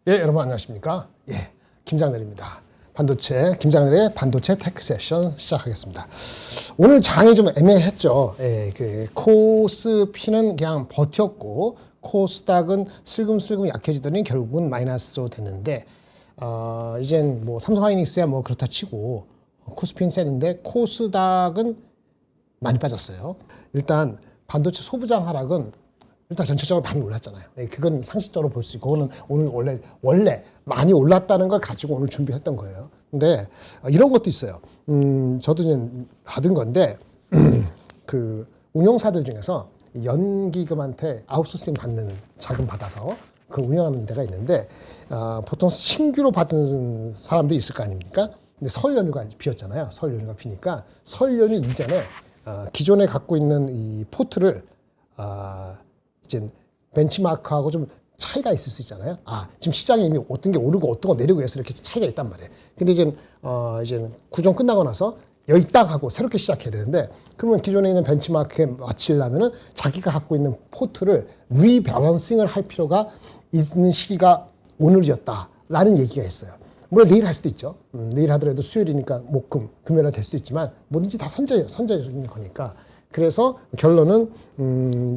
예, 여러분 안녕하십니까? 예, 김장렬입니다. 김장렬의 반도체 테크 세션 시작하겠습니다. 오늘 장이 좀 애매했죠. 예, 코스피는 그냥 버텼고, 코스닥은 슬금슬금 약해지더니 결국은 마이너스로 됐는데, 이젠 뭐 삼성하이닉스야 뭐 그렇다 치고, 코스피는 세는데, 코스닥은 많이 빠졌어요. 일단 반도체 소부장 하락은 일단 전체적으로 많이 올랐잖아요. 그건 상식적으로 볼 수 있고, 그거는 오늘 원래 많이 올랐다는 걸 가지고 오늘 준비했던 거예요. 근데 이런 것도 있어요. 저도 이제 받은 건데, 그 운용사들 중에서 연기금한테 아웃소싱 받는 자금 받아서 그 운영하는 데가 있는데, 보통 신규로 받은 사람들이 있을 거 아닙니까? 근데 설 연휴가 비었잖아요. 설 연휴가 비니까 설 연휴 이전에 기존에 갖고 있는 이 포트를 이제 벤치마크하고 좀 차이가 있을 수 있잖아요. 지금 시장이 이미 어떤 게 오르고 어떤 거 내리고 해서 이렇게 차이가 있단 말이에요. 근데 이제 구종 끝나고 나서 여기 땅 하고 새롭게 시작해야 되는데, 그러면 기존에 있는 벤치마크에 맞추려면은 자기가 갖고 있는 포트를 리밸런싱을 할 필요가 있는 시기가 오늘이었다라는 얘기가 있어요. 물론 내일 할 수도 있죠. 내일 하더라도 수요일이니까 금요일에 될 수도 있지만 뭐든지 다 선제적인 거니까. 그래서 결론은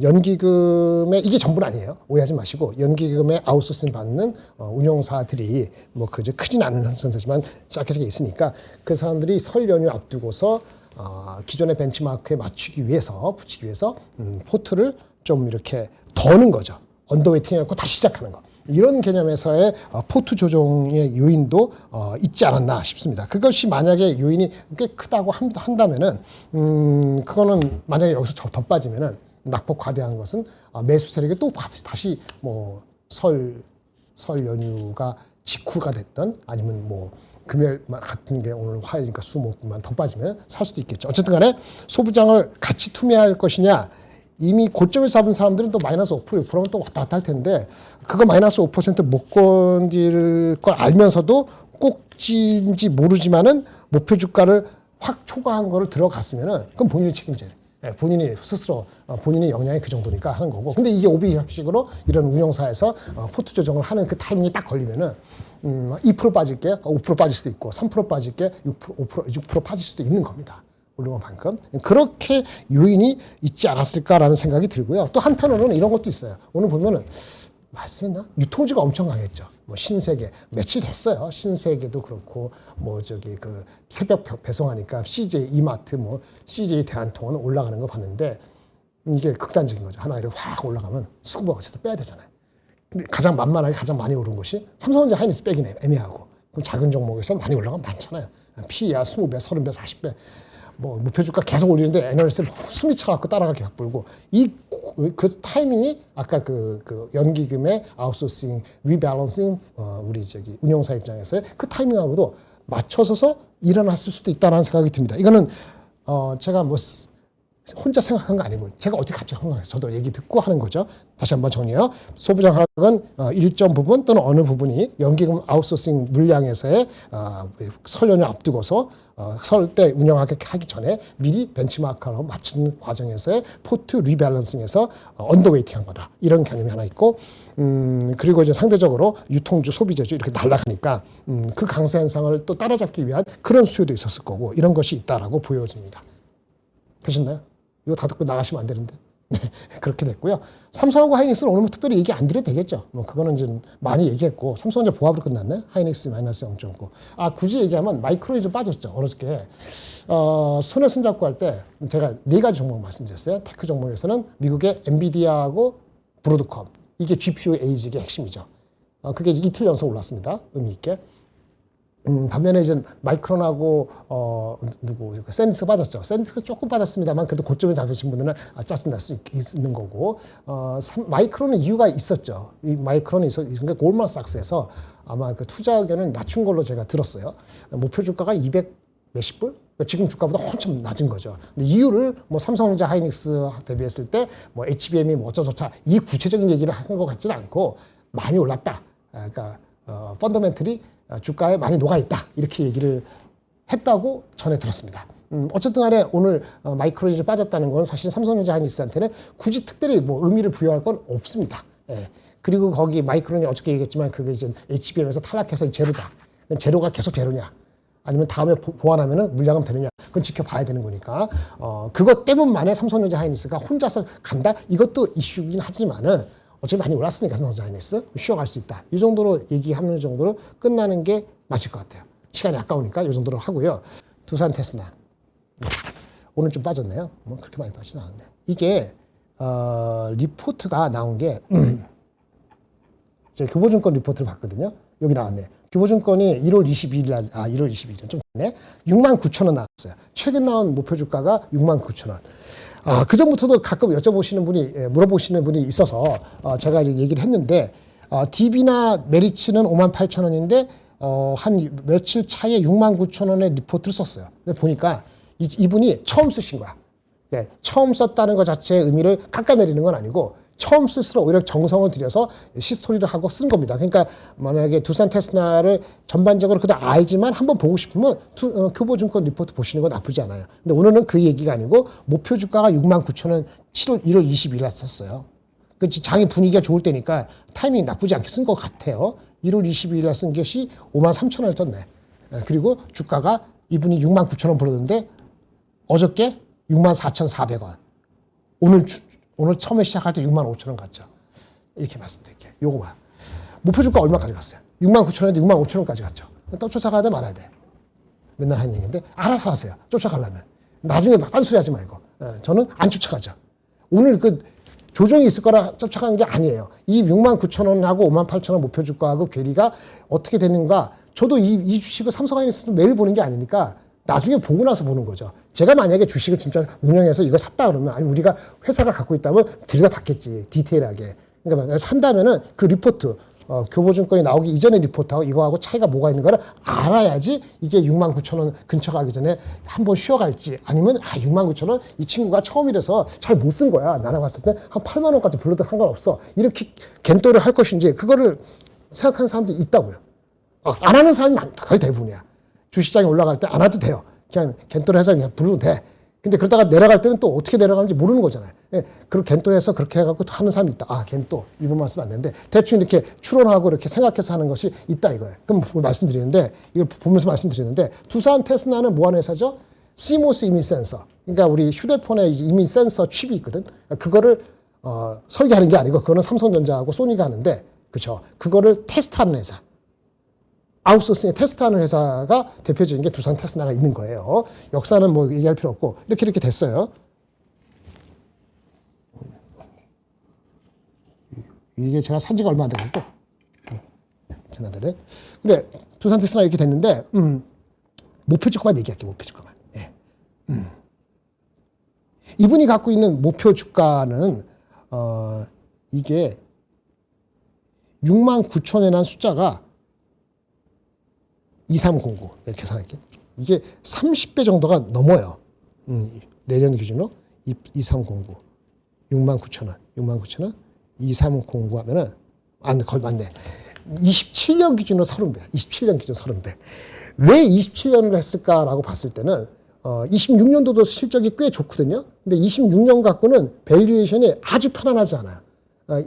연기금의 이게 전부는 아니에요. 오해하지 마시고, 연기금의 아웃소싱 받는 운용사들이 뭐 그저 크진 않은 선수지만 짧게 있으니까 그 사람들이 설 연휴 앞두고서 기존의 벤치마크에 붙이기 위해서 포트를 좀 이렇게 더는 거죠. 언더웨이팅 해놓고 다시 시작하는 거. 이런 개념에서의 포트 조정의 요인도 있지 않았나 싶습니다. 그것이 만약에 요인이 꽤 크다고 한다면은, 그거는 만약에 여기서 더 빠지면은 낙폭 과대한 것은 매수 세력이 또 다시 뭐 설 연휴가 직후가 됐던, 아니면 뭐 금요일 같은 게 오늘 화요일이니까 수목만 더 빠지면 살 수도 있겠죠. 어쨌든 간에 소부장을 같이 투매할 것이냐, 이미 고점에서 잡은 사람들은 또 마이너스 5%, 6%면 또 왔다 갔다 할 텐데, 그거 마이너스 5%못 건질 걸 알면서도 꼭지인지 모르지만은 목표 주가를 확 초과한 거를 들어갔으면은 그건 본인이 책임져야 돼. 본인이 스스로 본인의 역량이 그 정도니까 하는 거고. 근데 이게 오비 형식으로 이런 운영사에서 포트 조정을 하는 그 타이밍이 딱 걸리면은 2% 빠질 게 5% 빠질 수도 있고, 3% 빠질 게 6%, 5%, 6% 빠질 수도 있는 겁니다. 오른 만큼 그렇게 요인이 있지 않았을까라는 생각이 들고요. 또 한편으로는 이런 것도 있어요. 오늘 보면은 말씀했나? 유통주가 엄청 강했죠. 뭐 신세계 며칠 됐어요. 신세계도 그렇고, 뭐 그 새벽 배송하니까 CJ 이마트, 뭐 CJ 대한통운 올라가는 거 봤는데, 이게 극단적인 거죠. 하나 이렇게 확 올라가면 수급을 어디서 빼야 되잖아요. 근데 가장 만만하게 가장 많이 오른 것이 삼성전자, 하이닉스 빼긴 애매하고, 그럼 작은 종목에서 많이 올라가면 많잖아요. PE야 20배, 30배, 40배. 뭐 목표 주가 계속 올리는데 애널리스트 숨이 차갖고 따라가기 바쁘고, 그 타이밍이 아까 그 연기금의 아웃소싱, 리밸런싱, 우리 운영사 입장에서의 그 타이밍하고도 맞춰서서 일어났을 수도 있다는 생각이 듭니다. 이거는 제가 뭐 혼자 생각한 거 아니고, 제가 어떻게 갑자기 생각해서 저도 얘기 듣고 하는 거죠. 다시 한번 정리해요. 소부장 하락은 일정 부분 또는 어느 부분이 연기금 아웃소싱 물량에서의 설 연휴 앞두고서 설 때 운영하기 전에 미리 벤치마크하고 맞추는 과정에서의 포트 리밸런싱에서 언더웨이팅한 거다. 이런 개념이 하나 있고, 그리고 이제 상대적으로 유통주, 소비재주 이렇게 날아가니까 그 강세 현상을 또 따라잡기 위한 그런 수요도 있었을 거고, 이런 것이 있다라고 보여집니다. 되셨나요? 이거 다 듣고 나가시면 안 되는데. 네, 그렇게 됐고요. 삼성하고 하이닉스는 오늘 뭐 특별히 얘기 안 드려도 되겠죠. 뭐 그거는 이제 많이 얘기했고, 삼성전자 보합으로 끝났네. 하이닉스 마이너스 0.9. 굳이 얘기하면 마이크론이 좀 빠졌죠. 어저께 손에 손잡고 할 때 제가 4가지 종목 말씀드렸어요. 테크 종목에서는 미국의 엔비디아하고 브로드컴, 이게 GPU 에이직의 핵심이죠. 그게 이제 이틀 연속 올랐습니다. 의미 있게. 반면에 이제 마이크론하고 샌디스가 빠졌죠. 샌디스가 조금 빠졌습니다만 그래도 고점에 잡으신 분들은 짜증 날 수 있는 거고, 마이크론은 이유가 있었죠. 이 마이크론이 있었는데 골드만삭스에서 아마 그 투자 의견을 낮춘 걸로 제가 들었어요. 목표 주가가 200 몇십 불? 지금 주가보다 훨씬 낮은 거죠. 근데 이유를 뭐 삼성전자, 하이닉스 대비했을 때 뭐 HBM이 뭐 어쩌저쩌 이 구체적인 얘기를 한 것 같지는 않고, 많이 올랐다. 그러니까 펀더멘털이 주가에 많이 녹아있다, 이렇게 얘기를 했다고 전해 들었습니다. 어쨌든 간에 오늘 마이크론이 빠졌다는 건 사실 삼성전자, 하이닉스한테는 굳이 특별히 뭐 의미를 부여할 건 없습니다. 예. 그리고 거기 마이크론이 어저께 얘기했지만 그게 이제 HBM에서 탈락해서 제로다. 제로가 계속 제로냐? 아니면 다음에 보완하면은 물량은 되느냐? 그건 지켜봐야 되는 거니까. 그것 때문만에 삼성전자 하이닉스가 혼자서 간다? 이것도 이슈긴 하지만은 어차피 많이 올랐으니까 삼성전자 하이닉스 쉬어갈 수 있다. 이 정도로 얘기하는 정도로 끝나는 게 맞을 것 같아요. 시간이 아까우니까 이 정도로 하고요. 두산 테스나. 오늘 좀 빠졌네요. 뭐 그렇게 많이 빠지진 않았네. 이게 리포트가 나온 게 제가 교보증권 리포트를 봤거든요. 여기 나왔네. 교보증권이 1월 22일 날, 1월 22일 좀 됐네. 69,000원 나왔어요. 최근 나온 목표 주가가 69,000원. 그 전부터도 가끔 여쭤보시는 분이, 물어보시는 분이 있어서 제가 이제 얘기를 했는데, DB나 메리츠는 58,000원인데, 한 며칠 차에 69,000원의 리포트를 썼어요. 근데 보니까 이분이 처음 쓰신 거야. 네, 처음 썼다는 것 자체의 의미를 깎아내리는 건 아니고 처음 쓸수록 오히려 정성을 들여서 시스토리를 하고 쓴 겁니다. 그러니까 만약에 두산 테스나를 전반적으로 그다 알지만 한번 보고 싶으면 교보증권 리포트 보시는 건 나쁘지 않아요. 근데 오늘은 그 얘기가 아니고 목표 주가가 69,000원 1월 22일 날 썼어요. 그 장의 분위기가 좋을 때니까 타이밍이 나쁘지 않게 쓴 것 같아요. 1월 22일 날 쓴 것이 53,000원을 떴네. 그리고 주가가 이분이 69,000원 벌었는데 어저께 64,400원. 오늘 처음에 시작할 때 65,000원 갔죠. 이렇게 말씀드릴게요. 요거 봐. 목표 주가 얼마까지 갔어요? 69,000원인데 65,000원까지 갔죠. 또 쫓아가야 돼 말아야 돼. 맨날 하는 얘기인데 알아서 하세요. 쫓아가려면. 나중에 막 딴소리 하지 말고. 저는 안 쫓아가죠. 오늘 그 조정이 있을 거라 쫓아가는 게 아니에요. 이 69,000원하고 58,000원 목표 주가하고 괴리가 어떻게 되는가. 저도 이 주식을 삼성하이닉스도 매일 보는 게 아니니까 나중에 보고 나서 보는 거죠. 제가 만약에 주식을 진짜 운영해서 이거 샀다 그러면, 아니 우리가 회사가 갖고 있다면 들여다봤겠지, 디테일하게. 그러니까 만약에 산다면은 그 리포트, 교보증권이 나오기 이전의 리포트하고 이거하고 차이가 뭐가 있는 거를 알아야지 이게 69,000원 근처 가기 전에 한번 쉬어갈지, 아니면 69,000원 이 친구가 처음이라서 잘 못 쓴 거야. 나랑 봤을 때 한 8만 원까지 불러도 상관없어. 이렇게 겐또를 할 것인지 그거를 생각하는 사람들이 있다고요. 안 하는 사람이 거의 대부분이야. 주시장에 올라갈 때 안 와도 돼요. 그냥 겐토를 해서 그냥 부르면 돼. 근데 그러다가 내려갈 때는 또 어떻게 내려가는지 모르는 거잖아요. 예, 그리고 겐토해서 그렇게 해갖고 또 하는 사람이 있다. 겐토. 일본말 쓰면 안 되는데 대충 이렇게 추론하고 이렇게 생각해서 하는 것이 있다 이거예요. 그럼 말씀드리는데, 이걸 보면서 말씀드리는데, 두산 테스나는 뭐 하는 회사죠? CMOS 이미 센서. 그러니까 우리 휴대폰에 이미 센서 칩이 있거든. 그거를 설계하는 게 아니고 그거는 삼성전자하고 소니가 하는데, 그렇죠? 그거를 테스트하는 회사. 아웃소싱에 테스트하는 회사가 대표적인 게 두산 테스나가 있는 거예요. 역사는 뭐 얘기할 필요 없고 이렇게 됐어요. 이게 제가 산 지가 얼마 안 돼가지고 지난달에. 근데 두산 테스나 이렇게 됐는데 목표 주가만 얘기할게요. 목표 주가만. 예. 이분이 갖고 있는 목표 주가는 이게 69,000원이라는 숫자가 2309 계산할게. 이게 30배 정도가 넘어요. 내년 기준으로 2309 69,000원 69,000원 2309 하면은 거의 맞네. 27년 기준으로 30배. 27년 기준 30배. 왜 27년을 했을까라고 봤을 때는 26년도도 실적이 꽤 좋거든요. 근데 26년 갖고는 밸류에이션이 아주 편안하지 않아요.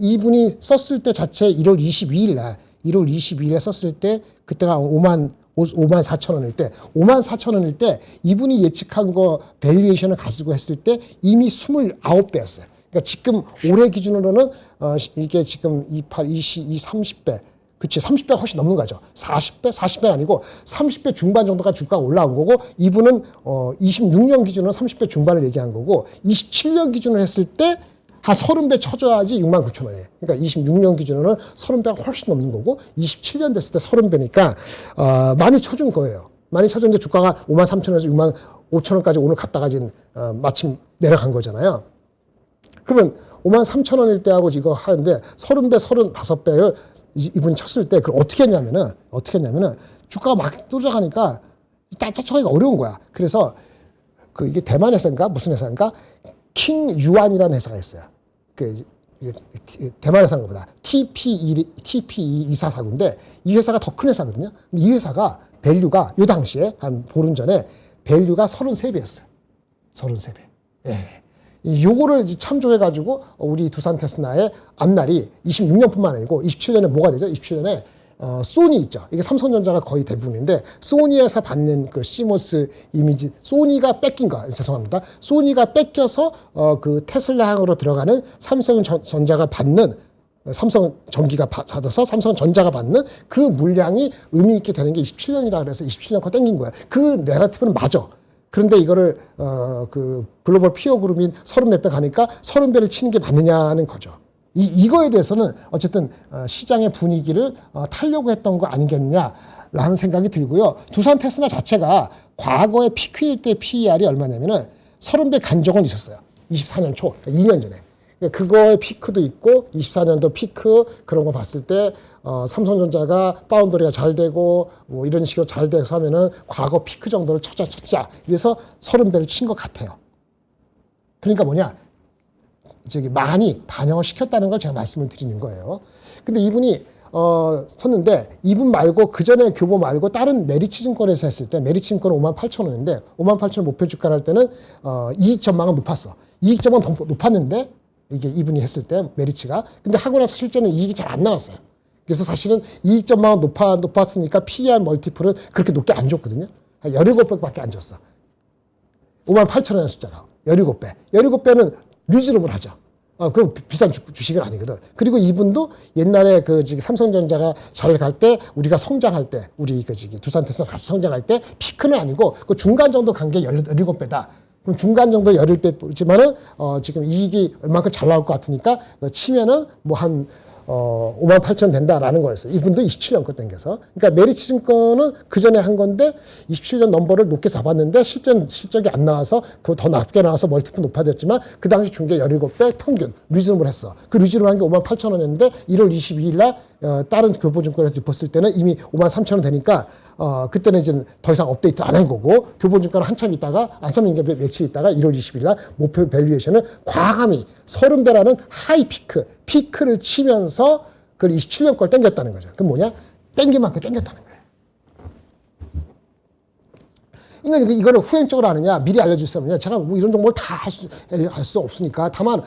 이분이 썼을 때 자체 1월 22일에 썼을 때 그때가 54,000원일 때, 54,000원일 때 이분이 예측한 거 밸류에이션을 가지고 했을 때 이미 29배였어요. 그러니까 지금 올해 기준으로는 이게 지금 30배, 그치, 30배가 훨씬 넘는 거죠. 40배 아니고 30배 중반 정도가 주가가 올라온 거고, 이분은 26년 기준으로 30배 중반을 얘기한 거고, 27년 기준으로 했을 때 한 30배 쳐줘야지 69,000원이에요. 그러니까 26년 기준으로는 30배가 훨씬 넘는 거고, 27년 됐을 때 30배니까 많이 쳐준 거예요. 많이 쳐줬는데 주가가 53,000원에서 65,000원까지 오늘 갔다가 지금 마침 내려간 거잖아요. 그러면 53,000원일 때하고 이거 하는데 30배, 35배를 이분이 쳤을 때 그걸 어떻게 했냐면은 주가가 막 뚫어가니까 쫓아가기가 어려운 거야. 그래서 이게 대만 회사인가 무슨 회사인가 킹 유안이라는 회사가 있어요. 대만 회사인 것보다 TPE244인데 이 회사가 더 큰 회사거든요. 이 회사가 밸류가 이 당시에 한 보름 전에 밸류가 33배였어요. 33배. 예. 요거를 참조해가지고 우리 두산 테스나의 앞날이 26년뿐만 아니고 27년에 뭐가 되죠? 27년에 소니 있죠. 이게 삼성전자가 거의 대부분인데 소니에서 받는 그 CMOS 이미지 소니가 뺏긴 거 죄송합니다. 소니가 뺏겨서 그 테슬라항으로 들어가는 삼성전자가 받는 삼성 전기가 받아서 삼성전자가 받는 그 물량이 의미 있게 되는 게 27년이라 그래서 27년 거 땡긴 거야. 그 내러티브는 맞아. 그런데 이거를 그 글로벌 피어 그룹인 30몇 배 가니까 30배를 치는 게 맞느냐는 거죠. 이거에 대해서는 어쨌든 시장의 분위기를 타려고 했던 거 아니겠냐라는 생각이 들고요. 두산 테스나 자체가 과거에 피크일 때 PER이 얼마냐면은 30배 간 적은 있었어요. 24년 초, 2년 전에. 그거의 피크도 있고 24년도 피크 그런 거 봤을 때 삼성전자가 파운더리가 잘 되고 뭐 이런 식으로 잘 돼서 하면은 과거 피크 정도를 찾자. 그래서 30배를 친 것 같아요. 그러니까 뭐냐? 많이 반영을 시켰다는 걸 제가 말씀을 드리는 거예요. 근데 이분이 섰는데 이분 말고 그 전에 교보 말고 다른 메리츠증권에서 했을 때 메리츠증권은 58,000원인데 58,000원 목표 주가를 할 때는 이익 전망은 높았어. 이익 전망은 더 높았는데 이게 이분이 했을 때 메리츠가 근데 하고 나서 실제는 이익이 잘 안 나왔어요. 그래서 사실은 이익 전망은 높았으니까 PER 멀티플은 그렇게 높게 안 줬거든요. 17배밖에 안 줬어. 58,000원의 숫자가 17배. 17배는 리즈너블 하죠. 그 비싼 주식은 아니거든. 그리고 이분도 옛날에 그 삼성전자가 잘 갈 때 우리가 성장할 때 우리 그 두산 테스나 같이 성장할 때 피크는 아니고 그 중간 정도 간 게 17배다. 그럼 중간 정도 17배지만은 지금 이익이 얼마큼 잘 나올 것 같으니까 치면은 뭐 한 58,000원 된다라는 거였어요. 이분도 27년 거 땡겨서. 그러니까 메리츠 증권은 그 전에 한 건데 27년 넘버를 높게 잡았는데 실적이 안 나와서 그거 더 낮게 나와서 멀티플 높아졌지만 그 당시 중계 17배 평균 리즈너블 했어. 그 리즈너블 한 게 58,000원이었는데 1월 22일 날 다른 교보증권에서 봤을 때는 이미 53,000원 되니까 그때는 이제 더 이상 업데이트 안 한 거고 교보증권은 한참 있다가 며칠 있다가 1월 20일 날 목표 밸류에이션을 과감히 30배라는 하이 피크를 치면서 그 27년 걸 땡겼다는 거죠. 그럼 뭐냐? 땡길 만큼 땡겼다는 거예요. 그러니까 이거를 후행적으로 하느냐 미리 알려줄 수 없느냐 제가 뭐 이런 정보를 다 할 수 없으니까 다만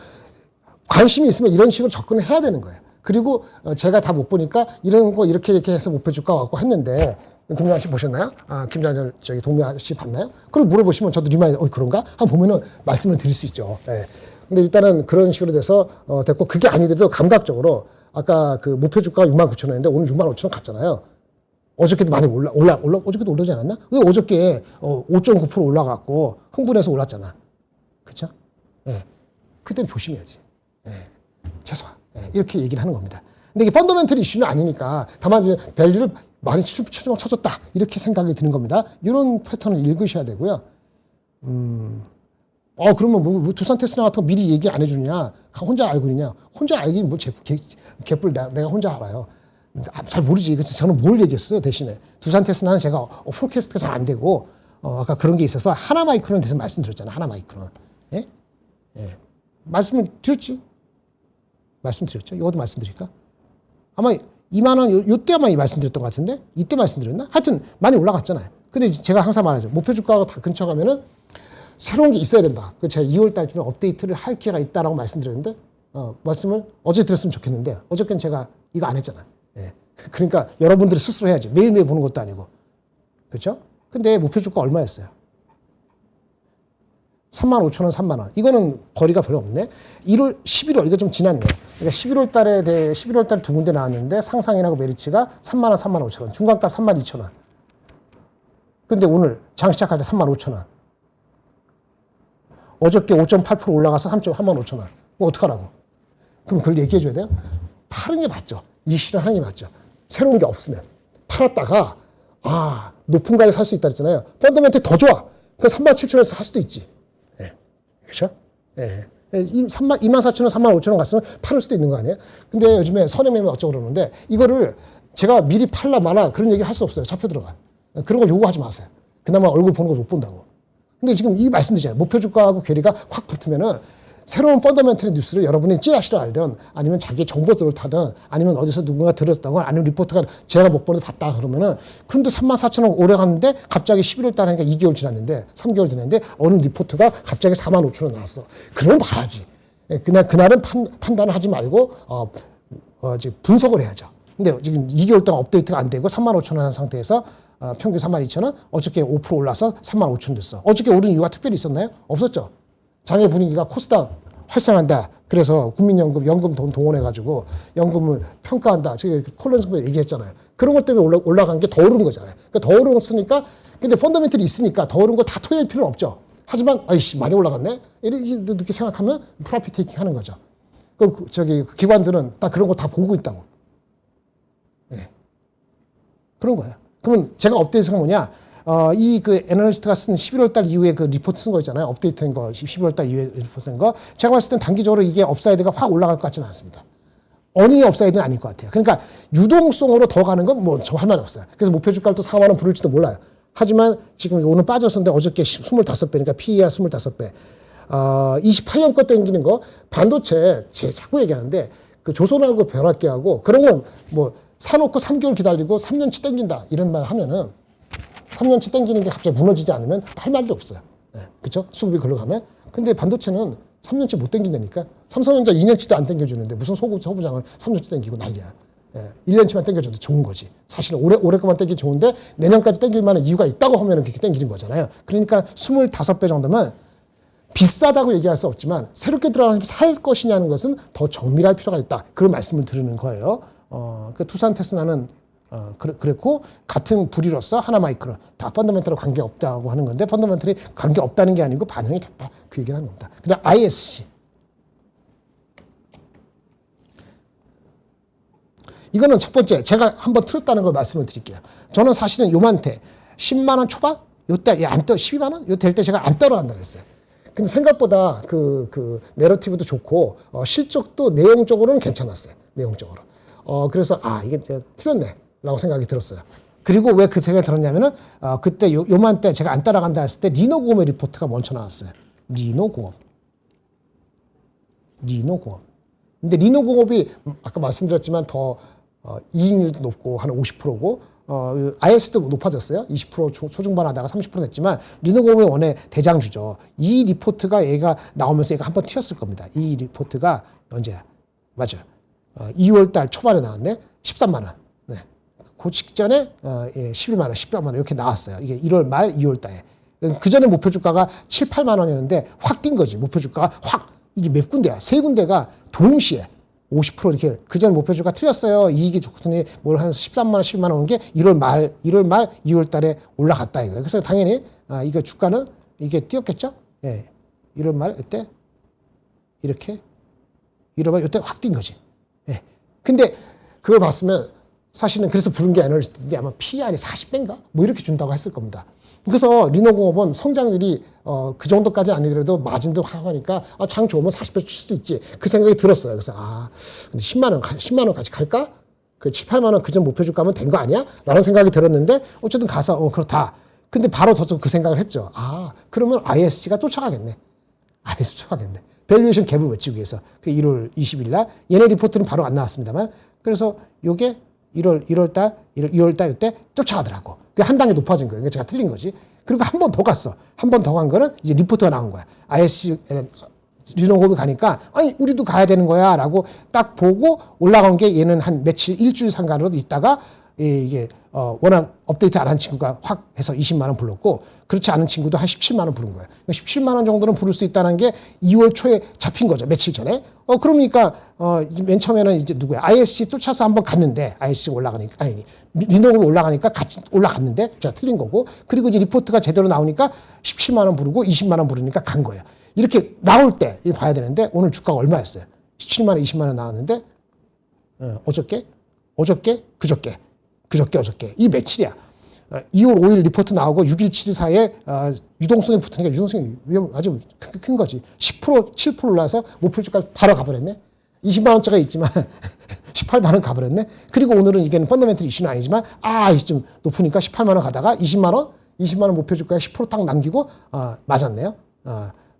관심이 있으면 이런 식으로 접근을 해야 되는 거예요. 그리고 제가 다 못 보니까 이런 거 이렇게 해서 목표 주가 갖고 했는데 김장현 씨 보셨나요? 김장현 동미아 씨 봤나요? 그걸 물어보시면 저도 리마인드 그런가? 한번 보면은 말씀을 드릴 수 있죠. 네. 근데 일단은 그런 식으로 돼서 됐고 그게 아니더라도 감각적으로 아까 그 목표 주가가 69,000원인데 오늘 65,000원 갔잖아요. 어저께도 많이 어저께도 올라오지 않았나? 왜 어저께 5.9% 올라갔고 흥분해서 올랐잖아. 그쵸? 예. 네. 그때는 조심해야지. 예. 네. 최소한. 네. 이렇게 얘기를 하는 겁니다. 근데 이게 펀더멘털 이슈는 아니니까 다만 이제 밸류를 많이 쳐줬다. 이렇게 생각이 드는 겁니다. 이런 패턴을 읽으셔야 되고요. 그러면 뭐 두산 테스나 같은 거 미리 얘기 안 해주냐? 혼자 알고 있냐? 혼자 알긴 뭐 개뿔 내가 혼자 알아요. 잘 모르지. 그래서 저는 뭘 얘기했어요, 대신에. 두산 테스나는 제가 포캐스트가 잘 안 되고, 아까 그런 게 있어서 하나마이크론에 대해서 말씀드렸잖아요, 하나마이크론. 예? 예. 말씀을 드렸지? 말씀드렸죠? 이것도 말씀드릴까? 아마 2만원, 요때 아마 말씀드렸던 것 같은데? 이때 말씀드렸나? 하여튼 많이 올라갔잖아요. 근데 제가 항상 말하죠. 목표 주가가 다 근처 가면은 새로운 게 있어야 된다. 그 제가 2월 달쯤에 업데이트를 할 기회가 있다라고 말씀드렸는데, 말씀을 어제 드렸으면 좋겠는데, 어저께는 제가 이거 안 했잖아요. 예. 그러니까 여러분들이 스스로 해야지. 매일매일 보는 것도 아니고. 그렇죠? 근데 목표 주가 얼마였어요? 35,000원, 3만원. 이거는 거리가 별로 없네. 11월, 이거 좀 지났네. 그러니까 11월 달에 두 군데 나왔는데 상상이라고 메리츠가 3만원, 3만 5천원. 중간가 3만 2천원. 근데 오늘 장 시작할 때 3만 5천원. 어저께 5.8% 올라가서 3만 5천원. 뭐 어떡하라고? 그럼 그걸 얘기해 줘야 돼요? 파는 게 맞죠. 이 실현 하는 게 맞죠. 새로운 게 없으면. 팔았다가, 높은 가격에 살 수 있다 그랬잖아요. 펀더멘트 더 좋아. 그 37,000원에서 할 수도 있지. 예. 그렇죠? 예. 24,000원, 35,000원 갔으면 팔을 수도 있는 거 아니에요? 근데 요즘에 선행매매 어쩌고 그러는데 이거를 제가 미리 팔라 마라 그런 얘기를 할 수 없어요. 잡혀 들어가. 그런 걸 요구하지 마세요. 그나마 얼굴 보는 거 못 본다고. 근데 지금 이 말씀드리잖아요. 목표 주가하고 괴리가 확 붙으면은 새로운 펀더멘털 뉴스를 여러분이 찌라시를 알든 아니면 자기 정보들을 타든 아니면 어디서 누군가 들었다건 아니면 리포트가 제가 못 보는데 봤다 그러면은 그런데 34,000원 오래 갔는데 갑자기 11월 달에 하니까 2개월 지났는데 3개월 지났는데 어느 리포트가 갑자기 45,000원 나왔어. 그러면 봐야지. 그날은 판단을 하지 말고 분석을 해야죠. 근데 지금 2개월 동안 업데이트가 안 되고 35,000원 한 상태에서 평균 32,000원, 어저께 5% 올라서 35,000원 됐어. 어저께 오른 이유가 특별히 있었나요? 없었죠. 장외 분위기가 코스닥 활성화한다. 그래서 국민연금, 연금 돈 동원해가지고 연금을 평가한다. 저기 콜런스가 얘기했잖아요. 그런 것 때문에 올라간 게 더 오른 거잖아요. 그러니까 더 오르니까, 근데 펀더멘털이 있으니까 더 오른 거 다 토해낼 필요는 없죠. 하지만, 아이씨, 많이 올라갔네? 이렇게 생각하면 프로핏 테이킹 하는 거죠. 기관들은 딱 그런 거 다 보고 있다고. 예. 그런 거예요. 그러면 제가 업데이트가 뭐냐? 애널리스트가 쓴 11월 달 이후에 그 리포트 쓴 거 있잖아요. 업데이트 된 거, 11월 달 이후에 리포트 된 거. 제가 봤을 땐 단기적으로 이게 업사이드가 확 올라갈 것 같지는 않습니다. 어닝이 업사이드는 아닐 것 같아요. 그러니까 유동성으로 더 가는 건 뭐 저 할 말 없어요. 그래서 목표 주가를 또 4만 원 부를지도 몰라요. 하지만 지금 오늘 빠졌었는데 어저께 25배니까 PE가 25배. 28년 거 땡기는 거 반도체 자꾸 얘기하는데 그 조선하고 변압기하고 그런 건 뭐 사놓고 3개월 기다리고 3년치 땡긴다 이런 말 하면은 3년치 땡기는 게 갑자기 무너지지 않으면 할 말도 없어요. 네, 그렇죠? 수급이 글로 가면. 근데 반도체는 3년치 못 땡긴다니까. 삼성전자 2년치도 안 땡겨주는데 무슨 소부장을 3년치 땡기고 난리야. 1년치만 땡겨줘도 좋은 거지. 사실 올해 거만 땡기기 좋은데 내년까지 땡길 만한 이유가 있다고 하면 그렇게 땡기는 거잖아요. 그러니까 25배 정도면 비싸다고 얘기할 수 없지만 새롭게 들어가서 살 것이냐는 것은 더 정밀할 필요가 있다. 그런 말씀을 드리는 거예요. 그 투산 테스나는 그랬고 같은 부류로서 하나마이크론 다 펀더멘털과 관계 없다고 하는 건데 펀더멘털이 관계 없다는 게 아니고 반영이 됐다. 그 얘기를 하는 겁니다. 그다음 ISC. 이거는 첫 번째 제가 한번 틀었다는 걸 말씀을 드릴게요. 저는 사실은 요만테 10만 원 초반? 요때 안 떠 12만 원? 요 될 때 제가 안 떨어간다고 했어요. 근데 생각보다 그 내러티브도 좋고 실적도 내용적으로는 괜찮았어요. 내용적으로. 그래서 이게 제가 틀렸네라고 생각이 들었어요. 그리고 왜 그 생각이 들었냐면은 그때 요만때 제가 안 따라간다 했을 때 리노공업의 리포트가 먼저 나왔어요. 리노공업. 근데 리노공업이 아까 말씀드렸지만 더 이익률도 높고 한 50%고 IS도 높아졌어요. 20% 초중반 하다가 30% 됐지만 리노공업이 원래 대장주죠. 이 리포트가 얘가 나오면서 얘가 한번 튀었을 겁니다. 이 리포트가 언제야? 맞아요. 2월 달 초반에 나왔네. 13만 원. 네. 그 직전에 11만 원, 13만 원 이렇게 나왔어요. 이게 1월 말 2월 달에. 그 전에 목표 주가가 7, 8만 원이었는데 확 뛴 거지. 목표 주가가 확 이게 몇 군데야? 세 군데가 동시에 50% 이렇게 그전 목표 주가 틀렸어요. 이익이 좋더니 뭘 하면서 13만 원, 12만 원 온 게 1월 말, 2월 달에 올라갔다 이거예요. 그래서 당연히 이거 주가는 이게 뛰었겠죠? 예. 1월 말 이때 이렇게 1월 말 이때 확 뛴 거지. 예. 근데 그걸 봤으면 사실은 그래서 부른 게 애널리스트인데 아마 PER이 40배인가? 뭐 이렇게 준다고 했을 겁니다. 그래서 리노공업은 성장률이 그 정도까지는 아니더라도 마진도 하니까 장 좋으면 40배 칠 수도 있지. 그 생각이 들었어요. 그래서 근데 10만 원까지 갈까? 그 7, 8만 원 그전 목표 주가면 된 거 아니야? 라는 생각이 들었는데 어쨌든 가서 그렇다. 근데 바로 저도 그 생각을 했죠. 그러면 ISC가 쫓아가겠네. ISC 쫓아가겠네. 밸류에이션 갭을 외치기 위해서. 그 1월 20일 날 얘네 리포트는 바로 안 나왔습니다만 그래서 요게 2월 달 이때 쫓아가더라고. 한 단계 높아진 거예요. 제가 틀린 거지. 그리고 한 번 더 갔어. 한 번 더 간 거는 이제 리포트가 나온 거야. ISC 리노공업이 가니까 우리도 가야 되는 거야 라고 딱 보고 올라간 게 얘는 한 며칠 일주일 상간으로도 있다가 이게 워낙 업데이트 안 한 친구가 확 해서 20만 원 불렀고 그렇지 않은 친구도 한 17만 원 부른 거예요. 17만 원 정도는 부를 수 있다는 게 2월 초에 잡힌 거죠. 며칠 전에. 그러니까 맨 처음에는 이제 누구야? ISC 쫓아서 한번 갔는데 ISC가 올라가니까 리노공업이 올라가니까 같이 올라갔는데 제가 틀린 거고 그리고 이제 리포트가 제대로 나오니까 17만 원 부르고 20만 원 부르니까 간 거예요. 이렇게 나올 때 봐야 되는데 오늘 주가가 얼마였어요? 17만 원, 20만 원 나왔는데 어저께, 이 며칠이야. 2월 5일 리포트 나오고 6일, 7일 사이에 유동성이 붙으니까 유동성이 아주 큰 거지. 10%, 7% 올라서 목표 주가를 바로 가버렸네. 20만 원짜리가 있지만 18만 원 가버렸네. 그리고 오늘은 이게는 펀더멘털 이슈는 아니지만 좀 높으니까 18만 원 가다가 20만 원 목표 주가에 10%딱 남기고 맞았네요.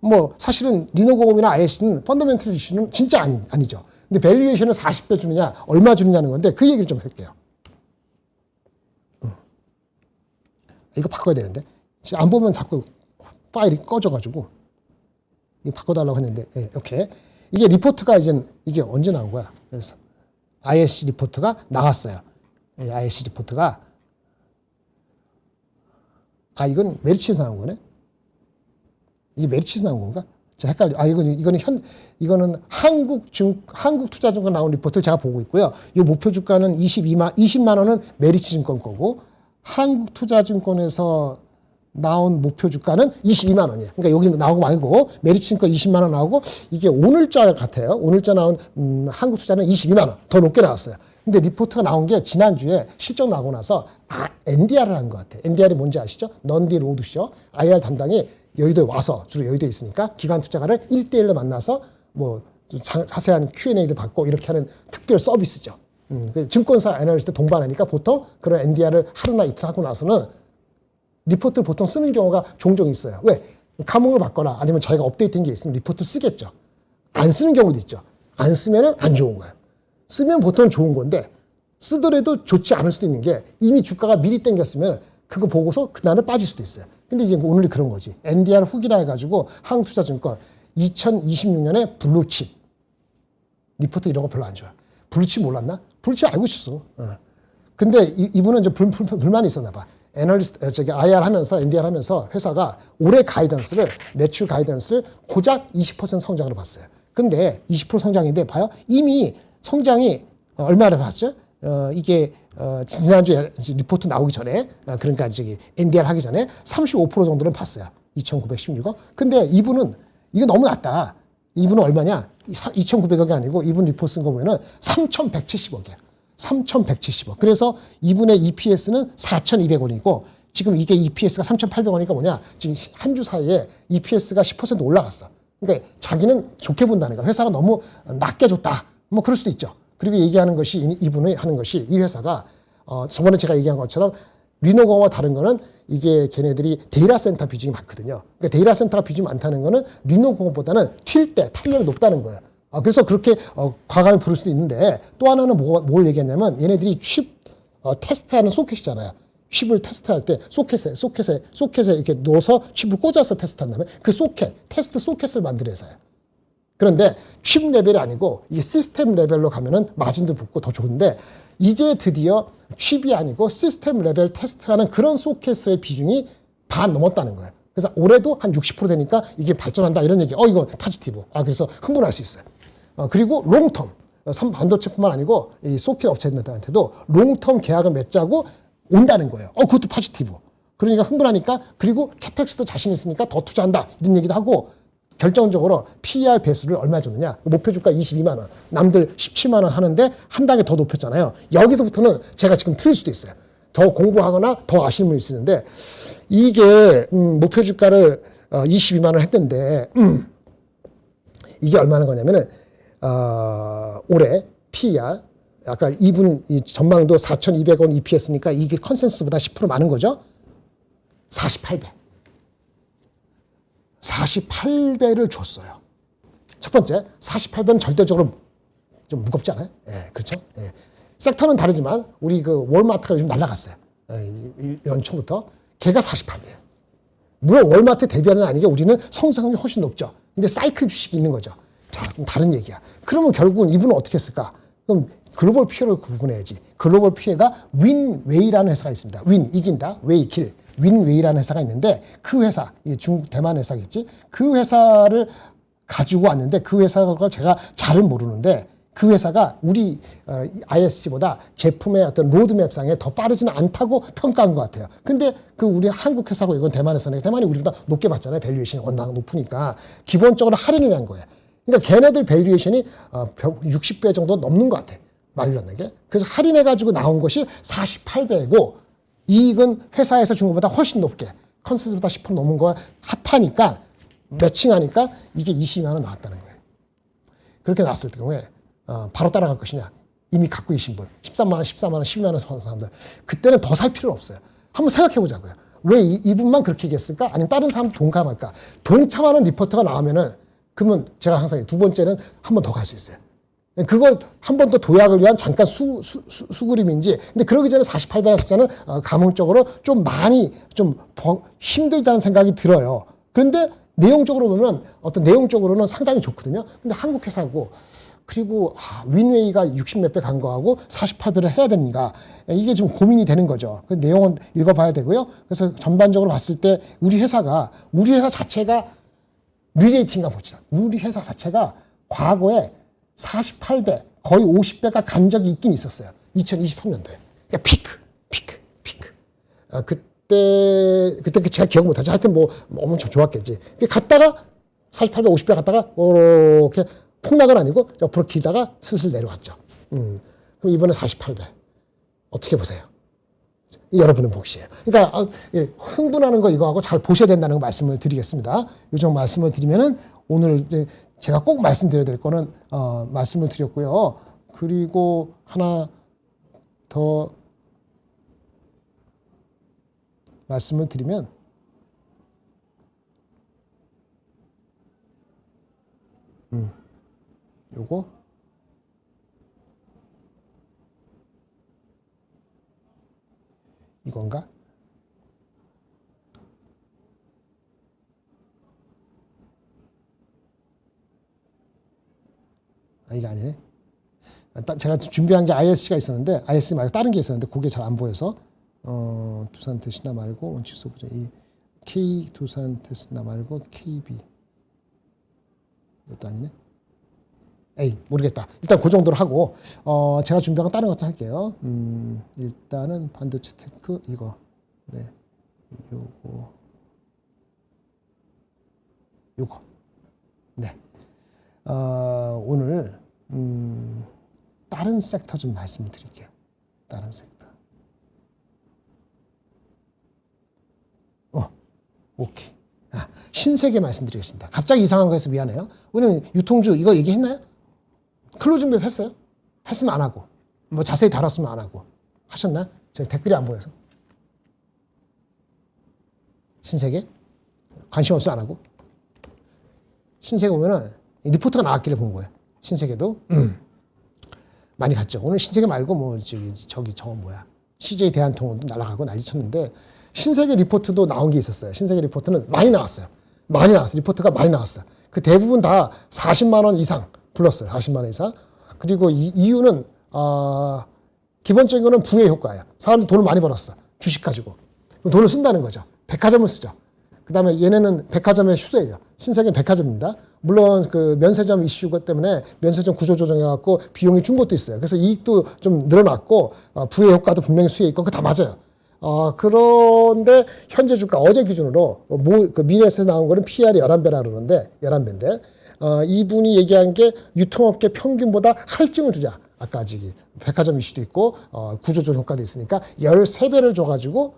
뭐 사실은 리노공업이나 IS는 펀더멘털 이슈는 진짜 아니죠. 근데 밸류에이션을 40배 주느냐 얼마 주느냐는 건데 그 얘기를 좀 할게요. 이거 바꿔야 되는데 지금 안 보면 자꾸 파일이 꺼져가지고 이거 바꿔달라고 했는데 이렇게 이게 리포트가 이게 언제 나온 거야? 그래서 ISC 리포트가 나왔어요. ISC 리포트가 이건 메리츠에서 나온 거네. 이게 메리츠에서 나온 건가? 자, 헷갈려. 이거는 한국투자증권 나온 리포트를 제가 보고 있고요. 이 목표 주가는 20만 원은 메리츠증권 거고 한국투자증권에서 나온 목표 주가는 22만 원이에요. 그러니까 여기 나오고 말고 메리츠증권 20만 원 나오고 이게 오늘자 같아요. 오늘자 나온 한국투자는 22만 원 더 높게 나왔어요. 근데 리포트가 나온 게 지난주에 실적 나오고 나서 NDR을 한 것 같아요. NDR이 뭔지 아시죠? 넌디 로드쇼. IR 담당이 여의도에 와서 주로 여의도에 있으니까 기관 투자가를 1대1로 만나서 뭐 자세한 Q&A도 받고 이렇게 하는 특별 서비스죠. 증권사 애널리스트 동반하니까 보통 그런 NDR을 하루나 이틀 하고 나서는 리포트를 보통 쓰는 경우가 종종 있어요. 왜? 감흥을 받거나 아니면 자기가 업데이트된 게 있으면 리포트 쓰겠죠. 안 쓰는 경우도 있죠. 안 쓰면은 안 좋은 거예요. 쓰면 보통 좋은 건데 쓰더라도 좋지 않을 수도 있는 게 이미 주가가 미리 땡겼으면 그거 보고서 그날은 빠질 수도 있어요. 근데 이제 오늘이 그런 거지. NDR 후기라 해가지고 한국투자증권 2026년에 블루칩 리포트 이런 거 별로 안 좋아. 블루칩 몰랐나? 블루칩 알고 있었어. 근데 이분은 이제 불만이 있었나 봐. IR 하면서 NDR 하면서 회사가 올해 가이던스를 매출 가이던스를 고작 20% 성장으로 봤어요. 근데 20% 성장인데 봐요. 이미 성장이 얼마나 봤죠? 이게 지난주에 리포트 나오기 전에 그러니까 저기 NDR 하기 전에 35% 정도는 봤어요. 2,916억. 근데 이분은 이거 너무 낮다. 이분은 얼마냐? 2,900억이 아니고 이분 리포트 쓴 거 보면은 3,170억이야. 3,170억. 그래서 이분의 EPS는 4,200원이고 지금 이게 EPS가 3,800원이니까 뭐냐? 지금 한 주 사이에 EPS가 10% 올라갔어. 그러니까 자기는 좋게 본다는 거야. 회사가 너무 낮게 줬다. 뭐 그럴 수도 있죠. 그리고 얘기하는 것이 이분이 하는 것이 이 회사가 저번에 제가 얘기한 것처럼 리노공업과 다른 거는 이게 걔네들이 데이터 센터 비중이 많거든요. 그러니까 데이터 센터가 비중이 많다는 거는 리노공업보다는 튈 때 탄력이 높다는 거예요. 그래서 그렇게 과감히 부를 수도 있는데 또 하나는 뭘 얘기했냐면 얘네들이 칩 테스트하는 소켓이잖아요. 칩을 테스트할 때 소켓에 이렇게 넣어서 칩을 꽂아서 테스트한다면 그 테스트 소켓을 만드는 회사예요. 그런데 칩 레벨이 아니고 이 시스템 레벨로 가면은 마진도 붙고 더 좋은데 이제 드디어 칩이 아니고 시스템 레벨 테스트하는 그런 소켓의 비중이 반 넘었다는 거예요. 그래서 올해도 한 60% 되니까 이게 발전한다 이런 얘기. 이거 파지티브. 그래서 흥분할 수 있어요. 그리고 롱텀. 반도체뿐만 아니고 이 소켓 업체들한테도 롱텀 계약을 맺자고 온다는 거예요. 그것도 파지티브. 그러니까 흥분하니까 그리고 캐펙스도 자신 있으니까 더 투자한다 이런 얘기도 하고 결정적으로 PER 배수를 얼마 줬느냐. 목표 주가 22만 원. 남들 17만 원 하는데 한 단계 더 높였잖아요. 여기서부터는 제가 지금 틀릴 수도 있어요. 더 공부하거나 더 아시는 분이 있는데 이게 목표 주가를 22만 원 했던데 이게 얼마나 거냐면은 올해 PER 아까 이분 전망도 4,200원 EPS니까 이게 컨센서스보다 10% 많은 거죠. 48배. 48배를 줬어요. 첫 번째, 48배는 절대적으로 좀 무겁지 않아요? 그렇죠? 섹터는 다르지만 우리 그 월마트가 요즘 날아갔어요. 연초부터 걔가 48배예요. 물론 월마트 대비하는 아니게 우리는 성장률이 훨씬 높죠. 근데 사이클 주식이 있는 거죠. 자, 좀 다른 얘기야. 그러면 결국은 이분은 어떻게 했을까? 그럼 글로벌 피해를 구분해야지. 글로벌 피해가 윈웨이라는 회사가 있습니다. 윈, 이긴다. 웨이, 길. 윈웨이라는 회사가 있는데 그 회사, 대만 회사겠지. 그 회사를 가지고 왔는데 그 회사가 제가 잘은 모르는데 그 회사가 우리 ISC보다 제품의 어떤 로드맵상에 더 빠르지는 않다고 평가한 것 같아요. 근데 그 우리 한국 회사고 이건 대만 회사네. 대만이 우리보다 높게 봤잖아요. 밸류에이션이 워낙 높으니까 기본적으로 할인을 한 거예요. 그러니까 걔네들 밸류에이션이 60배 정도 넘는 것 같아. 말이 안 나게. 그래서 할인해가지고 나온 것이 48배고 이익은 회사에서 준 것보다 훨씬 높게 컨센서스보다 10% 넘은 거 합하니까 매칭하니까 이게 22만 원 나왔다는 거예요. 그렇게 나왔을 경우에 바로 따라갈 것이냐. 이미 갖고 계신 분 13만 원, 14만 원, 12만 원 사는 사람들 그때는 더 살 필요는 없어요. 한번 생각해 보자고요. 왜 이분만 그렇게 얘기했을까? 아니면 다른 사람 동감할까? 동참하는 리포터가 나오면은 그러면 제가 항상 두 번째는 한 번 더 갈 수 있어요. 그걸 한 번 더 도약을 위한 잠깐 수그림인지. 근데 그러기 전에 48배라는 숫자는 감흥적으로 좀 많이 좀 힘들다는 생각이 들어요. 그런데 내용적으로 보면 어떤 내용적으로는 상당히 좋거든요. 근데 한국 회사고 그리고 윈웨이가 60몇 배 간 거하고 48배를 해야 되는가, 이게 좀 고민이 되는 거죠. 그 내용은 읽어봐야 되고요. 그래서 전반적으로 봤을 때 우리 회사 자체가 리레이팅가 보자. 우리 회사 자체가 과거에 48배, 거의 50배가 간 적이 있긴 있었어요. 2023년도에. 그러니까 피크. 그때 제가 기억 못하죠. 하여튼 뭐 엄청 좋았겠지. 갔다가 48배, 50배 갔다가 이렇게 폭락은 아니고 옆으로 기다가 슬슬 내려왔죠. 그럼 이번에 48배. 어떻게 보세요? 여러분은 몫이에요. 그러니까 흥분하는 거 이거하고 잘 보셔야 된다는 거 말씀을 드리겠습니다. 이 정도 말씀을 드리면은 오늘 이제 제가 꼭 말씀드려야 될 거는 말씀을 드렸고요. 그리고 하나 더 말씀을 드리면 요거 이건가? 이게 아니네. 제가 준비한 게 IS가 있었는데 IS 말고 다른 게 있었는데 그게 잘 안 보여서 두산 테스나 말고 원칙소 보자. 이 K 두산 테스나 말고 KB 이것도 아니네. 모르겠다. 일단 그 정도로 하고 제가 준비한 건 다른 것도 할게요. 일단은 반도체 테크 이거 네 요거 네 오늘 다른 섹터 좀 말씀을 드릴게요. 다른 섹터. 오케이. 신세계 말씀드리겠습니다. 갑자기 이상한 거해서 미안해요. 우리는 유통주 이거 얘기했나요? 클로징에서 했어요? 했으면 안 하고. 뭐 자세히 다뤘으면 안 하고. 하셨나? 제가 댓글이 안 보여서. 신세계? 관심 없어 안 하고. 신세계 보면은 리포트가 나왔길래 본 거예요. 신세계도 많이 갔죠. 오늘 신세계 말고 뭐 저거 뭐야. CJ 대한통운도 날아가고 난리 쳤는데 신세계 리포트도 나온 게 있었어요. 신세계 리포트는 많이 나왔어요. 리포트가 많이 나왔어요. 그 대부분 다 40만 원 이상 불렀어요. 40만 원 이상. 그리고 이유는 기본적인 거는 부의 효과예요. 사람들이 돈을 많이 벌었어. 주식 가지고. 돈을 쓴다는 거죠. 백화점을 쓰죠. 그 다음에 얘네는 백화점의 휴세예요. 신세계는 백화점입니다. 물론 그 면세점 이슈 때문에 면세점 구조 조정해갖고 비용이 준 것도 있어요. 그래서 이익도 좀 늘어났고 부의 효과도 분명히 수혜 있고 그거 다 맞아요. 그런데 현재 주가 어제 기준으로 그 미래에서 나온 거는 PR이 11배라 그러는데 11배인데 이분이 얘기한 게 유통업계 평균보다 할증을 주자. 아까 아직 백화점 이슈도 있고 구조조정 효과도 있으니까 13배를 줘가지고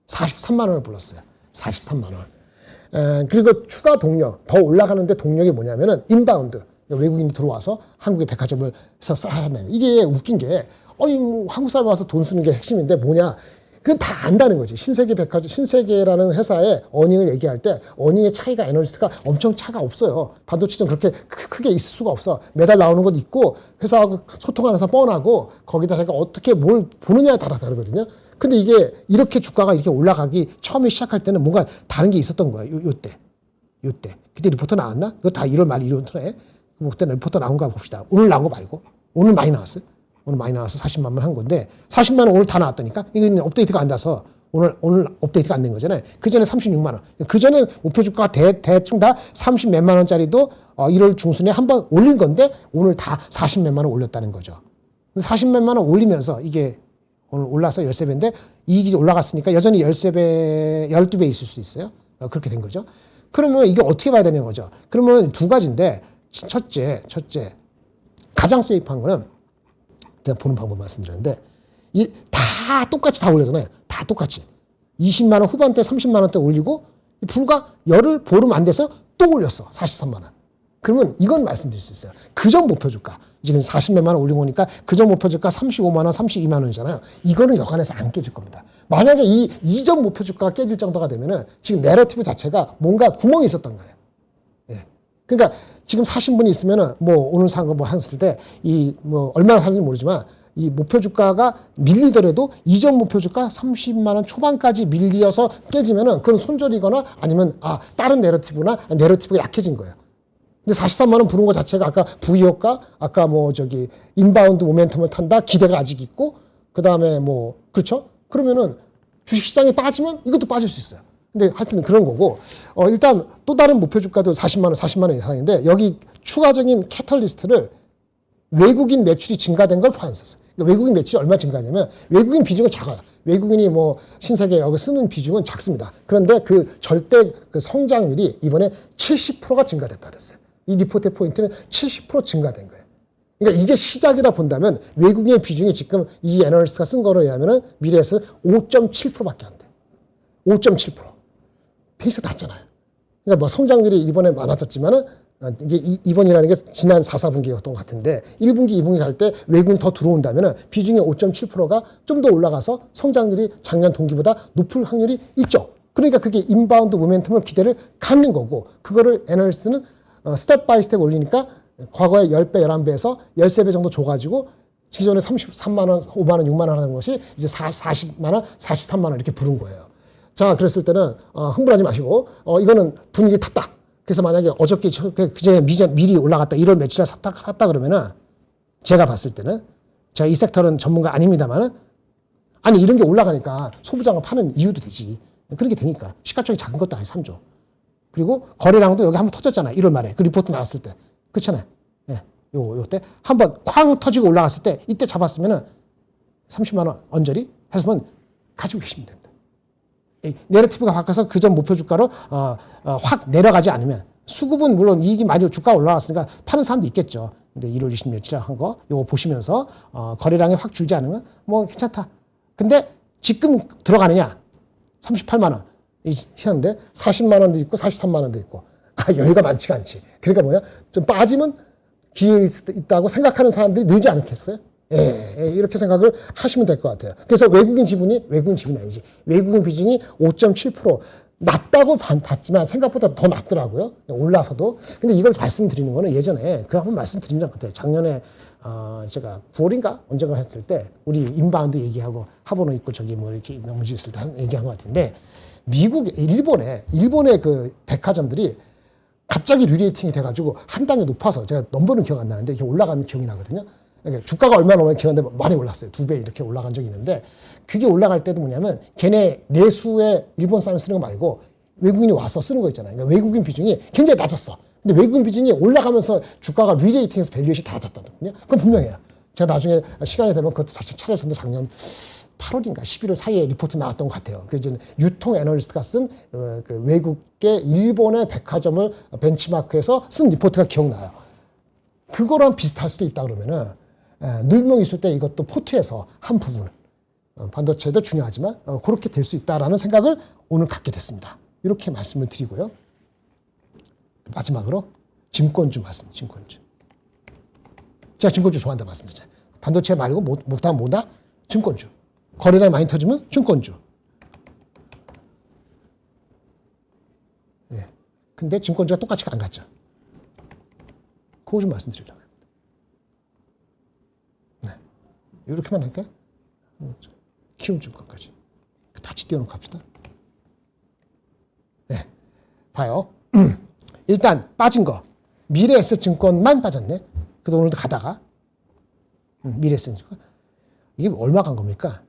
43만 원을 불렀어요. 43만 원. 그리고 추가 동력, 더 올라가는데 동력이 뭐냐면은 인바운드. 외국인이 들어와서 한국의 백화점을 쌓아내는. 이게 웃긴 게 뭐 한국 사람 와서 돈 쓰는 게 핵심인데 뭐냐. 그건 다 안다는 거지. 신세계라는 회사의 어닝을 얘기할 때 어닝의 차이가 애널리스트가 엄청 차가 없어요. 반도체는 그렇게 크게 있을 수가 없어. 매달 나오는 것 있고 회사하고 소통하는 사 뻔하고 거기다 자기가 어떻게 뭘 보느냐에 따라 다르거든요. 근데 이게 이렇게 주가가 이렇게 올라가기 처음에 시작할 때는 뭔가 다른 게 있었던 거야. 요때. 그때 리포터 나왔나? 이거 다 1월 말 1월에. 그때 리포터 나온 거 봅시다. 오늘 나온 거 말고. 오늘 많이 나왔어요. 오늘 많이 나와서 40만 원 한 건데 40만 원 오늘 다 나왔다니까. 이건 업데이트가 안 돼서 오늘 업데이트가 안 된 거잖아요. 그 전에 36만 원. 그 전에 목표 주가가 대충 다 30 몇만 원짜리도 1월 중순에 한번 올린 건데 오늘 다 40 몇만 원 올렸다는 거죠. 40 몇만 원 올리면서 이게 오늘 올라서 13배인데 이익이 올라갔으니까 여전히 13배, 12배 있을 수 있어요. 그렇게 된 거죠. 그러면 이게 어떻게 봐야 되는 거죠? 그러면 두 가지인데 첫째 가장 세이프한 거는 제가 보는 방법 말씀드렸는데 다 똑같이 다 올려잖아요. 다 똑같이 20만 원 후반대 30만 원대 올리고 불과 보름 안 돼서 또 올렸어. 43만 원. 그러면 이건 말씀드릴 수 있어요. 그전 목표 주가 지금 40몇만 원 올리고 오니까 그전 목표 주가 35만 원, 32만 원이잖아요. 이거는 여간해서 안 깨질 겁니다. 만약에 이 이전 목표 주가가 깨질 정도가 되면은 지금 내러티브 자체가 뭔가 구멍이 있었던 거예요. 예. 그러니까 지금 사신 분이 있으면은 뭐 오늘 산 거 뭐 했을 때 이 뭐 얼마나 사는지 모르지만 이 목표 주가가 밀리더라도 이전 목표 주가 30만 원 초반까지 밀려서 깨지면은 그건 손절이거나 아니면 다른 내러티브나 내러티브가 약해진 거예요. 근데 43만 원 부른 거 자체가 아까 V효과, 아까 뭐 저기 인바운드 모멘텀을 탄다, 기대가 아직 있고, 그 다음에 뭐 그렇죠? 그러면은 주식시장이 빠지면 이것도 빠질 수 있어요. 근데 하여튼 그런 거고, 일단 또 다른 목표 주가도 40만 원 이상인데 여기 추가적인 캐털리스트를 외국인 매출이 증가된 걸 포함했었어요. 그러니까 외국인 매출이 얼마 증가하냐면 외국인 비중은 작아요. 외국인이 뭐 신세계 여기 쓰는 비중은 작습니다. 그런데 그 절대 그 성장률이 이번에 70%가 증가됐다 그랬어요. 이 리포트 포인트는 70% 증가된 거예요. 그러니까 이게 시작이라 본다면 외국인의 비중이 지금 이 애널리스트가 쓴 거로 의하면 미래에서 5.7%밖에 안 돼요. 5.7%. 페이스가 낮잖아요. 그러니까 뭐 성장률이 이번에 많았었지만은 이게 이번이라는 게 지난 4, 4분기였던 것 같은데 1분기, 2분기 갈 때 외국인이 더 들어온다면 비중의 5.7%가 좀 더 올라가서 성장률이 작년 동기보다 높을 확률이 있죠. 그러니까 그게 인바운드 모멘텀을 기대를 갖는 거고 그거를 애널리스트는 스텝 바이 스텝 올리니까 과거에 10배, 11배에서 13배 정도 줘가지고 기존에 33만 원, 5만 원, 6만 원 하는 것이 이제 40만 원, 43만 원 이렇게 부른 거예요. 자, 그랬을 때는 흥분하지 마시고 이거는 분위기 탔다. 그래서 만약에 어저께 그전에 미리 올라갔다 1월 며칠에 샀다 그러면은 제가 봤을 때는 제가 이 섹터는 전문가 아닙니다만은 아니 이런 게 올라가니까 소부장을 파는 이유도 되지. 그렇게 되니까 시가총액이 작은 것도 아니 3조. 그리고 거래량도 여기 한번 터졌잖아요. 1월 말에 그 리포트 나왔을 때 그렇잖아요. 예, 요때 한번 쾅 터지고 올라갔을 때 이때 잡았으면은 30만 원 언저리 해서면 가지고 계시면 됩니다. 내러티브가 바뀌어서 그전 목표 주가로 확 내려가지 않으면 수급은 물론 이익이 많이 주가가 올라갔으니까 파는 사람도 있겠죠. 근데 1월 20며칠에 한 거 요거 보시면서 거래량이 확 줄지 않으면 뭐 괜찮다. 근데 지금 들어가느냐 38만 원 희한데 40만 원도 있고 43만 원도 있고 여유가 많지가 않지. 그러니까 뭐야 좀 빠지면 기회 있다고 생각하는 사람들이 늘지 않겠어요? 이렇게 생각을 하시면 될 것 같아요. 그래서 외국인 지분이 아니지. 외국인 비중이 5.7% 낮다고 봤지만 생각보다 더 낮더라고요. 올라서도. 근데 이걸 말씀드리는 거는 예전에 그 한번 말씀드린 것 같아요. 작년에 제가 9월인가 언젠가 했을 때 우리 인바운드 얘기하고 하버노 있고 저기 뭐 이렇게 명문지 있을 때 얘기한 것 같은데 일본의 그 백화점들이 갑자기 리레이팅이 돼가지고 한 단계 높아서 제가 넘버는 기억 안 나는데 이렇게 올라가는 기억이 나거든요. 그러니까 주가가 얼마나 오면 기억하는데 많이 올랐어요. 2배 이렇게 올라간 적이 있는데 그게 올라갈 때도 뭐냐면 걔네 내수에 일본 사람 쓰는 거 말고 외국인이 와서 쓰는 거 있잖아요. 그러니까 외국인 비중이 굉장히 낮았어. 근데 외국인 비중이 올라가면서 주가가 리레이팅해서 밸류에이션이 달아졌거든요. 그건 분명해요. 제가 나중에 시간이 되면 그것도 다시 찾아줬는데 작년 8월인가 11월 사이에 리포트 나왔던 것 같아요. 그 이제 유통 애널리스트가 쓴 그 외국계 일본의 백화점을 벤치마크해서 쓴 리포트가 기억나요. 그거랑 비슷할 수도 있다 그러면은 늘멍 있을 때 이것도 포트에서 한 부분 반도체도 중요하지만 그렇게 될 수 있다라는 생각을 오늘 갖게 됐습니다. 이렇게 말씀을 드리고요. 마지막으로 증권주 말씀. 증권주. 제가 증권주 좋아한다 말씀드렸잖아요. 반도체 말고 뭐다? 증권주. 거래량이 많이 터지면 증권주. 예. 근데 증권주가 똑같이 안 갔죠. 그거 좀 말씀드리려고 합니다. 네. 이렇게만 할까요? 키움 증권까지. 같이 띄워놓고 합시다. 네. 봐요. 일단 빠진 거. 미래에셋증권만 빠졌네. 그래도 오늘도 가다가. 미래에셋증권. 이게 얼마 간 겁니까?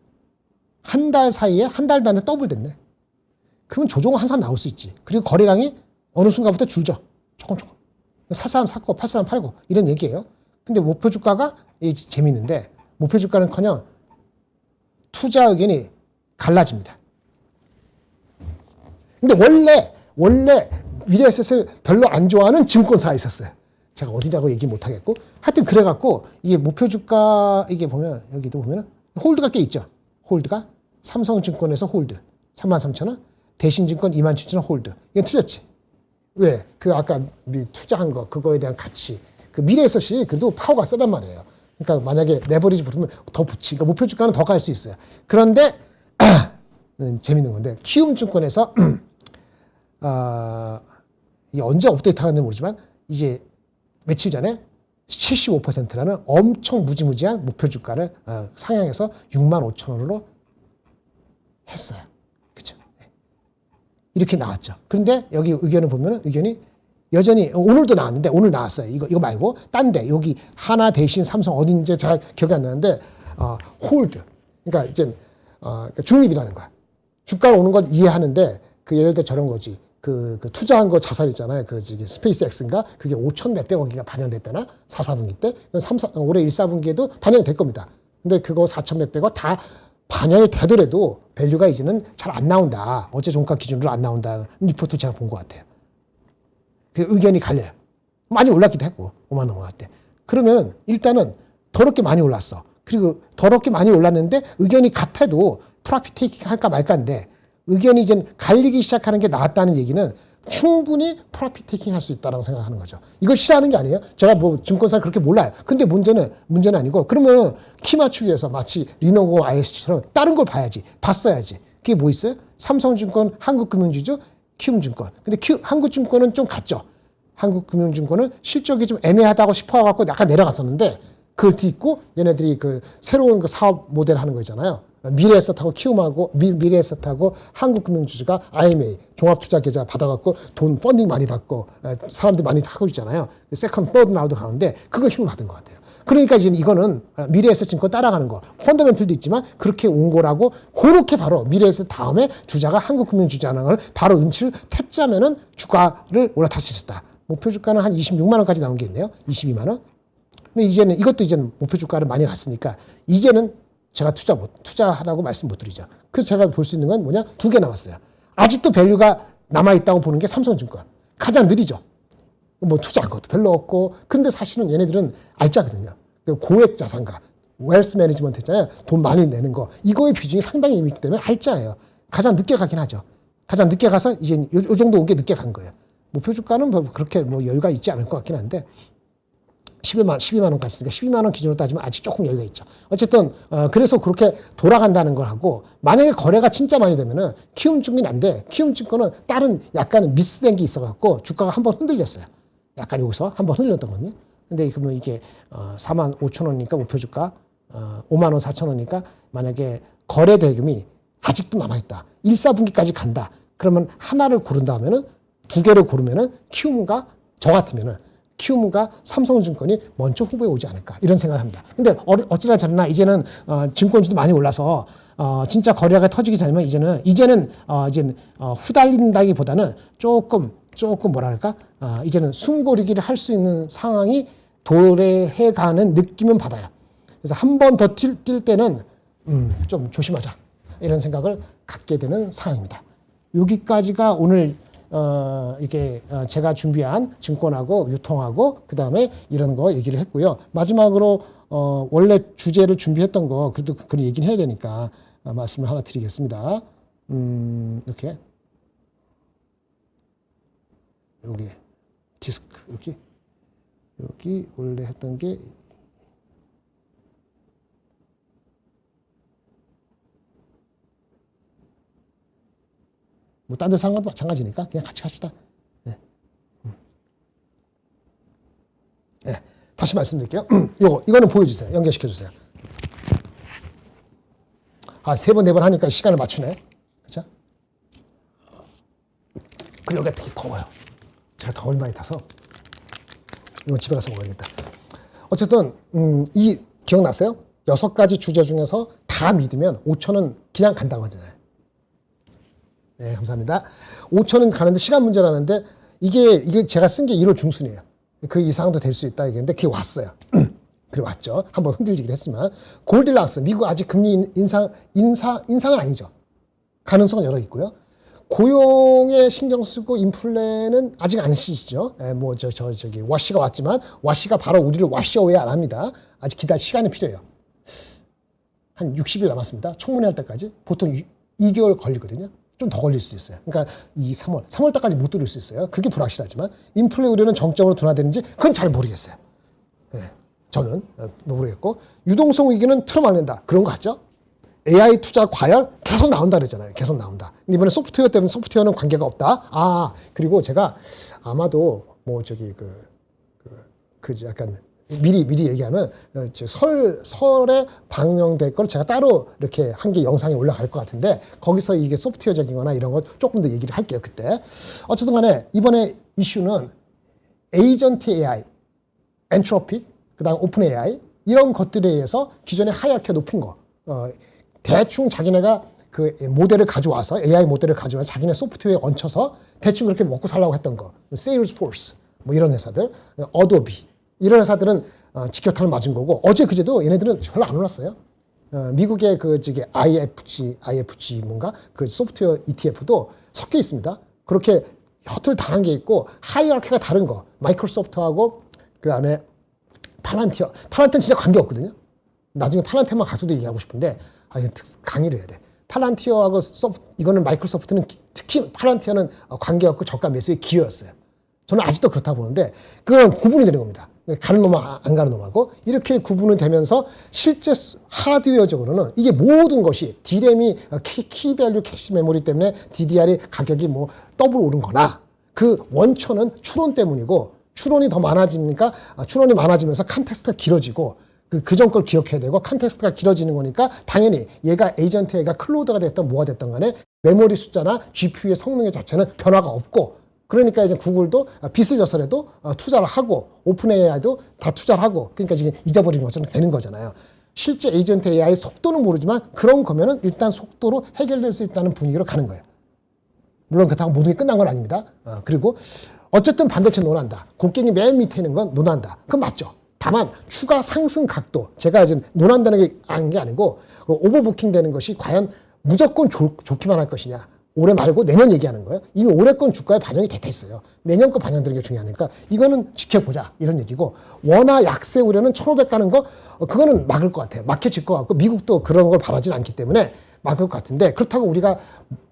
한 달 사이에 한 달도 안 돼 더블 됐네. 그러면 조정은 항상 나올 수 있지. 그리고 거래량이 어느 순간부터 줄죠. 조금. 살 사람 샀고 팔 사람 팔고 이런 얘기예요. 근데 목표 주가가 재밌는데 목표 주가는커녕 투자 의견이 갈라집니다. 근데 원래 미래에셋을 별로 안 좋아하는 증권사가 있었어요. 제가 어디라고 얘기 못 하겠고 하여튼 그래갖고 이게 목표 주가 이게 보면 여기도 보면은 홀드가 꽤 있죠. 홀드가 삼성증권에서 홀드 33,000원, 대신증권 27,000원 홀드. 이건 틀렸지. 왜? 그 아까 투자한 거 그거에 대한 가치 그 미래에셋이 그래도 파워가 세단 말이에요. 그러니까 만약에 레버리지 붙으면 더 붙이, 그러니까 목표 주가는 더 갈 수 있어요. 그런데 재밌는 건데 키움증권에서 이게 언제 업데이트하는지 모르지만 이제 며칠 전에 75%라는 엄청 무지무지한 목표 주가를 상향해서 65,000원으로 했어요. 그렇죠? 이렇게 나왔죠. 그런데 여기 의견을 보면은 의견이 여전히 오늘도 나왔는데 오늘 나왔어요. 이거 말고 딴 데 여기 하나 대신 삼성 어딘지 잘 기억이 안 나는데 홀드. 그러니까 이제 중립이라는 거야. 주가가 오는 건 이해하는데 그 예를 들어 저런 거지. 그 투자한 거 자산 있잖아요. 그 저기 스페이스X인가 그게 5천 몇백억이가 반영됐다나 4, 4분기 때 올해 1, 4분기에도 반영이 될 겁니다. 근데 그거 4천 몇백억 다 반영이 되더라도 밸류가 이제는 잘 안 나온다. 어제 종가 기준으로 안 나온다는 리포트 제가 본 것 같아요. 그 의견이 갈려요. 많이 올랐기도 했고 5만 원 넘어갈 때. 그러면 일단은 더럽게 많이 올랐어. 그리고 더럽게 많이 올랐는데 의견이 같아도 프로핏 테이킹 할까 말까인데 의견이 이제 갈리기 시작하는 게 나왔다는 얘기는 충분히 프로핏 테이킹 할 수 있다고 생각하는 거죠. 이걸 싫어하는 게 아니에요. 제가 뭐 증권사 그렇게 몰라요. 근데 문제는 아니고 그러면 키 맞추기 위해서 마치 리노고 ISC처럼 다른 걸 봐야지. 봤어야지. 그게 뭐 있어요? 삼성증권, 한국금융지주, 키움증권. 근데 한국증권은 좀 같죠. 한국금융증권은 실적이 좀 애매하다고 싶어갖고 약간 내려갔었는데 그걸 딛고 얘네들이 그 새로운 그 사업 모델 하는 거 있잖아요. 미래에셋하고 키움하고 미래에셋하고 한국금융지주가 IMA 종합투자계좌 받아갖고 돈 펀딩 많이 받고 사람들 많이 하고 있잖아요. 세컨, 서드 라운드 가는데 그거 힘을 받은 것 같아요. 그러니까 이제 이거는 미래에셋 증권 따라가는 거 펀더멘털도 있지만 그렇게 온 거라고 그렇게 바로 미래에셋 다음에 주자가 한국금융주주하는 바로 은치를 탭자면은 주가를 올라탈 수 있었다. 목표 주가는 한 26만 원까지 나온 게 있네요. 22만 원. 근데 이제는 이것도 이제는 목표 주가를 많이 갔으니까 이제는 제가 투자하라고 말씀 못 드리죠. 그래서 제가 볼 수 있는 건 뭐냐? 두 개 나왔어요. 아직도 밸류가 남아있다고 보는 게 삼성증권. 가장 느리죠. 뭐 투자한 것도 별로 없고. 근데 사실은 얘네들은 알짜거든요. 고액 자산가, 웰스 매니지먼트 있잖아요. 돈 많이 내는 거. 이거의 비중이 상당히 있기 때문에 알짜예요. 가장 늦게 가긴 하죠. 가장 늦게 가서 이제 요 정도 온 게 늦게 간 거예요. 목표 주가는 뭐 그렇게 뭐 여유가 있지 않을 것 같긴 한데 12만 원까지 있으니까 12만 원 기준으로 따지면 아직 조금 여유가 있죠. 어쨌든 그래서 그렇게 돌아간다는 걸 하고 만약에 거래가 진짜 많이 되면은 키움증권이 안 돼. 키움증권은 다른 약간은 미스된 게 있어갖고 주가가 한번 흔들렸어요. 약간 여기서 한번 흔들렸거든요. 근데 그러면 이게 4만 5천 원이니까 목표 주가 5만 원 4천 원이니까 만약에 거래 대금이 아직도 남아있다. 1, 4분기까지 간다. 그러면 하나를 고른다 하면은 두 개를 고르면은 키움과 저 같으면은 키움과 삼성증권이 먼저 후보에 오지 않을까 이런 생각을 합니다. 근데 어찌나 잘나 이제는 증권주도 많이 올라서 진짜 거래가 터지기 전이면 이제는 후달린다기보다는 조금 뭐랄까 이제는 숨고르기를 할 수 있는 상황이 도래해가는 느낌은 받아요. 그래서 한 번 더 뛸 때는 좀 조심하자 이런 생각을 갖게 되는 상황입니다. 여기까지가 오늘 이게 제가 준비한 증권하고 유통하고 그 다음에 이런 거 얘기를 했고요. 마지막으로 원래 주제를 준비했던 거 그래도 그런 얘기는 해야 되니까 말씀을 하나 드리겠습니다. 이렇게 여기 디스크 여기 원래 했던 게 뭐 딴 데서 한 것도 마찬가지니까 그냥 같이 합시다. 네. 네. 다시 말씀드릴게요. 이거는 보여주세요. 연결시켜주세요. 세 번, 네 번 하니까 시간을 맞추네. 그죠? 그리고 여기가 되게 더워요. 제가 더울 많이 타서 이건 집에 가서 먹어야겠다. 어쨌든 이 기억나세요? 6가지 주제 중에서 다 믿으면 5천은 그냥 간다고 하잖아요. 네, 감사합니다. 5천은 가는데 시간 문제라는데 이게 제가 쓴 게 1월 중순이에요. 그 이상도 될 수 있다 얘기했는데 그게 왔어요. 그래 왔죠. 한번 흔들리긴 했지만 골디락스 미국 아직 금리 인상은 아니죠. 가능성은 열어 있고요. 고용에 신경 쓰고 인플레는 아직 안 시죠. 뭐 저기 와시가 왔지만 와시가 바로 우리를 와시어웨이 안 합니다. 아직 시간이 필요해요. 한 60일 남았습니다. 청문회 할 때까지 보통 2개월 걸리거든요. 좀 더 걸릴 수도 있어요. 그러니까 3월 달까지 못 들을 수 있어요. 그게 불확실하지만 인플레 우려는 정점으로 둔화되는지 그건 잘 모르겠어요. 저는 모르겠고 유동성 위기는 틀어막는다. 그런 거 같죠? AI 투자 과열 계속 나온다 그랬잖아요. 계속 나온다. 근데 이번에 소프트웨어 때문에 소프트웨어는 관계가 없다. 그리고 제가 아마도 뭐 저기 약간 미리 얘기하면 설에 방영될 걸 제가 따로 이렇게 한 개 영상에 올라갈 것 같은데 거기서 이게 소프트웨어적인 거나 이런 거 조금 더 얘기를 할게요. 그때. 어쨌든 간에 이번에 이슈는 에이전트 AI, 엔트로피, 그다음 오픈 AI 이런 것들에 의해서 기존의 하이어키가 높은 거. 대충 자기네가 그 모델을 가져와서 AI 모델을 가져와서 자기네 소프트웨어에 얹혀서 대충 그렇게 먹고 살라고 했던 거. 세일즈포스 뭐 이런 회사들, 어도비 이런 회사들은 직격탄을 맞은 거고 어제 그제도 얘네들은 별로 안 올랐어요. 미국의 IFG 뭔가 그 소프트웨어 ETF도 섞여 있습니다. 그렇게 혀틀 당한 게 있고 하이어키가 다른 거. 마이크로소프트하고 그다음에 팔란티어는 진짜 관계 없거든요. 나중에 팔란티어만 가서도 얘기하고 싶은데 강의를 해야 돼. 팔란티어하고 이거는 마이크로소프트는 특히 팔란티어는 관계없고 저가 매수의 기회였어요. 저는 아직도 그렇다고 보는데 그건 구분이 되는 겁니다. 가는 놈하고 안 가는 놈하고 이렇게 구분이 되면서 실제 하드웨어적으로는 이게 모든 것이 D램이 키밸류 캐시 메모리 때문에 DDR이 가격이 뭐 더블 오른 거나 그 원천은 추론 때문이고 추론이 더 많아지니까 추론이 많아지면서 컨텍스트가 길어지고 그전 걸 기억해야 되고 컨텍스트가 길어지는 거니까 당연히 얘가 에이전트 얘가 클로드가 됐던 뭐가 됐던 간에 메모리 숫자나 GPU의 성능 자체는 변화가 없고 그러니까 이제 구글도 빚을 져서라도 투자를 하고 오픈 AI도 다 투자를 하고 그러니까 지금 잊어버리는 것처럼 되는 거잖아요. 실제 에이전트 AI 속도는 모르지만 그런 거면은 일단 속도로 해결될 수 있다는 분위기로 가는 거예요. 물론 그렇다고 모든 게 끝난 건 아닙니다. 그리고 어쨌든 반도체 논한다. 곡괭이 맨 밑에 있는 건 논한다. 그건 맞죠. 다만 추가 상승 각도 제가 지금 논한다는 게 아니고 오버부킹 되는 것이 과연 무조건 좋기만 할 것이냐. 올해 말고 내년 얘기하는 거예요. 이미 올해 건 주가에 반영이 됐다 있어요. 내년 거 반영되는 게 중요하니까 이거는 지켜보자 이런 얘기고 원화 약세 우려는 1,500 가는 거 그거는 막을 것 같아요. 막혀질 것 같고 미국도 그런 걸 바라진 않기 때문에 막을 것 같은데 그렇다고 우리가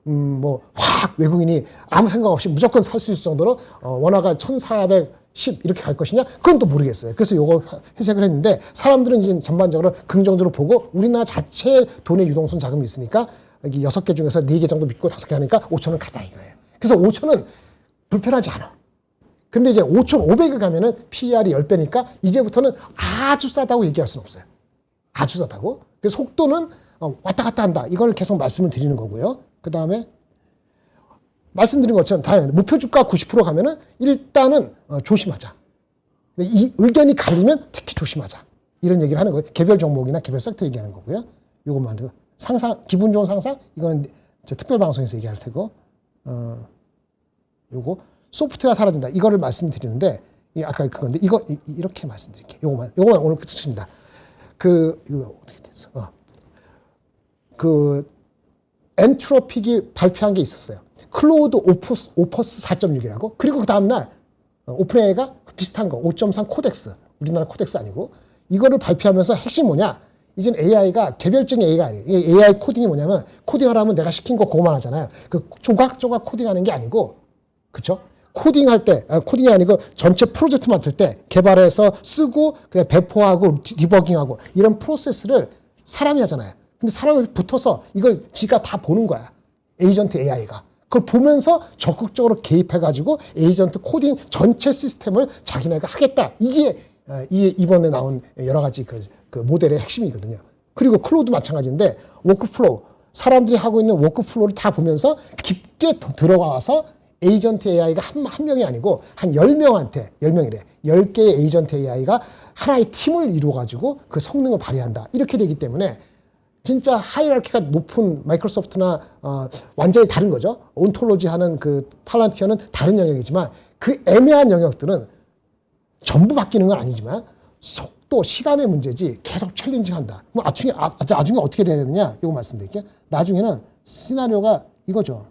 뭐 확 외국인이 아무 생각 없이 무조건 살 수 있을 정도로 원화가 1,410 이렇게 갈 것이냐 그건 또 모르겠어요. 그래서 요거 해석을 했는데 사람들은 이제 전반적으로 긍정적으로 보고 우리나라 자체 돈의 유동성 자금이 있으니까 여기 6개 중에서 4개 정도 믿고 5개 하니까 5,000원 가다 이거예요. 그래서 5,000은 불편하지 않아. 근데 이제 5,500을 가면은 PER이 10배니까 이제부터는 아주 싸다고 얘기할 수는 없어요. 아주 싸다고. 그래서 속도는 왔다 갔다 한다. 이걸 계속 말씀을 드리는 거고요. 그 다음에 말씀드린 것처럼 당연히 목표 주가 90% 가면은 일단은 조심하자. 이 의견이 갈리면 특히 조심하자. 이런 얘기를 하는 거예요. 개별 종목이나 개별 섹터 얘기하는 거고요. 요것만 하고. 상상, 기분 좋은 상상? 이거는 제 특별 방송에서 얘기할 테고, 요거, 소프트웨어 사라진다. 이거를 말씀드리는데, 아까 그건데, 이렇게 말씀드릴게요. 요거만 오늘 끝입니다. 이거 어떻게 됐어? 엔트로픽이 발표한 게 있었어요. 클로우드 오퍼스 4.6이라고. 그리고 그 다음날, 오픈AI가 비슷한 거, 5.3 코덱스. 우리나라 코덱스 아니고. 이거를 발표하면서 핵심 뭐냐? 이제는 AI가 개별적인 AI가 아니에요. AI 코딩이 뭐냐면 코딩을 하면 내가 시킨 거 그거만 하잖아요. 그 조각조각 코딩하는 게 아니고 그렇죠? 코딩할 때 코딩이 아니고 전체 프로젝트 맡을 때 개발해서 쓰고 그냥 배포하고 디버깅하고 이런 프로세스를 사람이 하잖아요. 근데 사람이 붙어서 이걸 지가 다 보는 거야. 에이전트 AI가. 그걸 보면서 적극적으로 개입해가지고 에이전트 코딩 전체 시스템을 자기네가 하겠다. 이게 이번에 나온 여러 가지 그 모델의 핵심이거든요. 그리고 클로우도 마찬가지인데 워크플로우 사람들이 하고 있는 워크플로우를 다 보면서 깊게 들어가서 에이전트 AI가 한 명이 아니고 한 10명한테 10명이래. 10개의 에이전트 AI가 하나의 팀을 이루어가지고 그 성능을 발휘한다. 이렇게 되기 때문에 진짜 하이라키가 높은 마이크로소프트나 완전히 다른 거죠. 온톨로지 하는 그 팔란티어는 다른 영역이지만 그 애매한 영역들은 전부 바뀌는 건 아니지만 속도, 시간의 문제지 계속 챌린징한다. 그럼 나중에 어떻게 돼야 되느냐? 이거 말씀드릴게요. 나중에는 시나리오가 이거죠.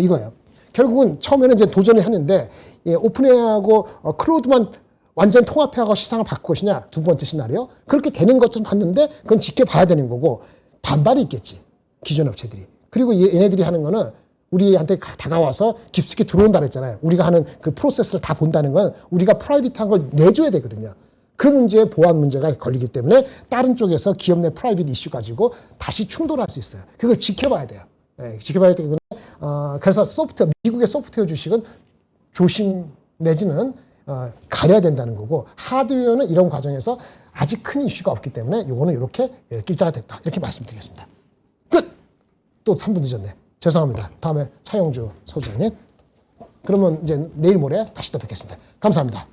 이거예요. 결국은 처음에는 이제 도전을 했는데 오픈AI하고 클로우드만 완전 통합해하고 시장을 바꿀 것이냐. 두 번째 시나리오. 그렇게 되는 것처럼 봤는데 그건 지켜봐야 되는 거고 반발이 있겠지. 기존 업체들이. 그리고 얘네들이 하는 거는 우리한테 다가와서 깊숙이 들어온다 그랬잖아요. 우리가 하는 그 프로세스를 다 본다는 건 우리가 프라이빗한 걸 내줘야 되거든요. 그 문제에 보안 문제가 걸리기 때문에 다른 쪽에서 기업 내 프라이빗 이슈 가지고 다시 충돌할 수 있어요. 그걸 지켜봐야 돼요. 예, 지켜봐야 되기 때문에 그래서 미국의 소프트웨어 주식은 조심 내지는 가려야 된다는 거고, 하드웨어는 이런 과정에서 아직 큰 이슈가 없기 때문에 요거는 이렇게 일자가 됐다. 이렇게 말씀드리겠습니다. 끝! 또 3분 늦었네. 죄송합니다. 다음에 차영주 소장님. 그러면 이제 내일 모레 다시 또 뵙겠습니다. 감사합니다.